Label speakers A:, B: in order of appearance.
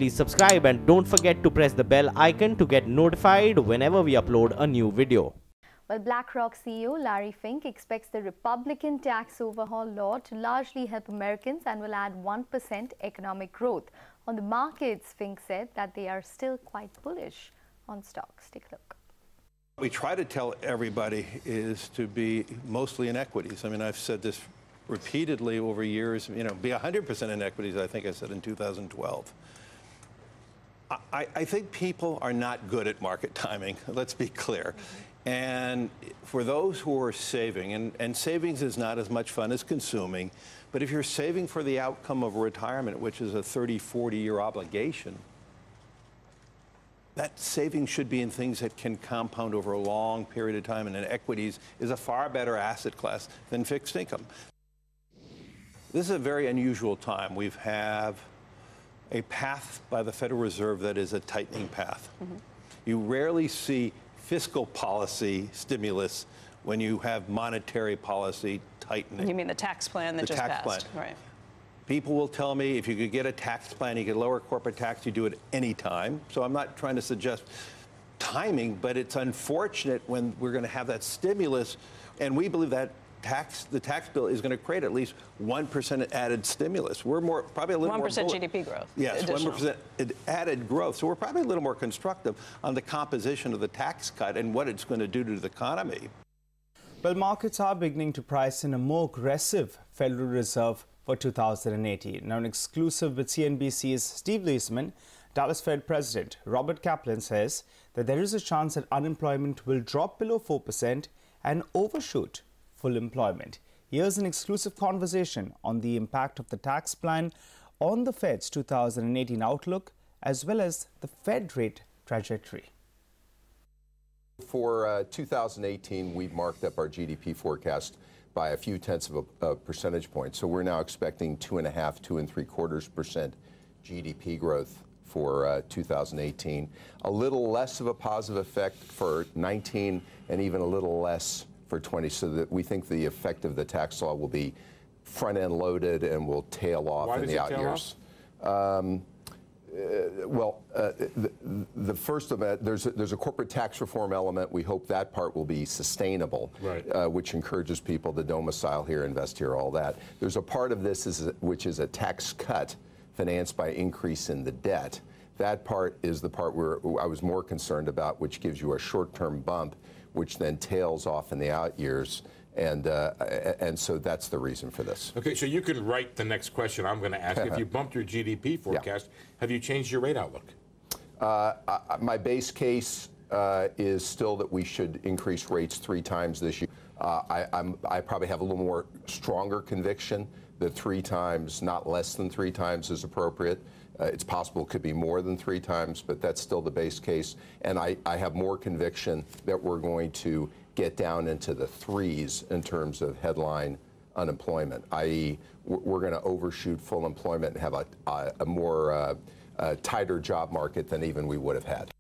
A: please subscribe and don't forget to press the bell icon to get notified whenever we upload a new video.
B: Well, Blackrock CEO Larry Fink expects the Republican tax overhaul law to largely help Americans and will add 1% economic growth. On the markets, Fink said that they are still quite bullish on stocks. Take a look.
C: We try to tell everybody is to be mostly in equities. I mean, I've said this repeatedly over years, be 100% in equities, I think I said in 2012. I think people are not good at market timing, let's be clear. And for those who are saving, and savings is not as much fun as consuming, but if you're saving for the outcome of retirement, which is a 30, 40-year obligation, that saving should be in things that can compound over a long period of time, and equities is a far better asset class than fixed income. This is a very unusual time. We have a path by the Federal Reserve that is a tightening path. You rarely see fiscal policy stimulus when you have monetary policy tightening.
D: You mean the tax plan that just passed?
C: The tax plan.
D: Right.
C: People will tell me if you could get a tax plan, you could lower corporate tax, you do it any time. So I'm not trying to suggest timing, but it's unfortunate when we're going to have that stimulus, and we believe that the tax bill is going to create at least 1% added stimulus. We're probably a little more
D: 1% GDP growth.
C: Yes, 1% added growth. So we're probably a little more constructive on the composition of the tax cut and what it's going to do to the economy.
E: Well, markets are beginning to price in a more aggressive Federal Reserve for 2018. Now, in exclusive with CNBC's Steve Leisman, Dallas Fed President Robert Kaplan says that there is a chance that unemployment will drop below 4% and overshoot full employment. Here's an exclusive conversation on the impact of the tax plan on the Fed's 2018 outlook, as well as the Fed rate trajectory.
F: For 2018, we've marked up our GDP forecast by a few tenths of a percentage point. So we're now expecting 2.5%, 2.75% GDP growth for 2018. A little less of a positive effect for 19 and even a little less for 20, so that we think the effect of the tax law will be front-end loaded and will tail off in the out years. The first of it, there's a corporate tax reform element. We hope that part will be sustainable, right, which encourages people to domicile here, invest here, all that. There's a part of this which is a tax cut financed by increase in the debt. That part is the part where I was more concerned about, which gives you a short-term bump, which then tails off in the out years. And so that's the reason for this.
G: Okay, so you can write the next question I'm going to ask. If you bumped your GDP forecast, have you changed your rate outlook?
F: My base case is still that we should increase rates 3 times this year. I probably have a little more stronger conviction that 3 times, not less than 3 times, is appropriate. It's possible it could be more than 3 times, but that's still the base case. And I have more conviction that we're going to get down into the 3s in terms of headline unemployment, i.e. we're going to overshoot full employment and have a more tighter job market than even we would have had.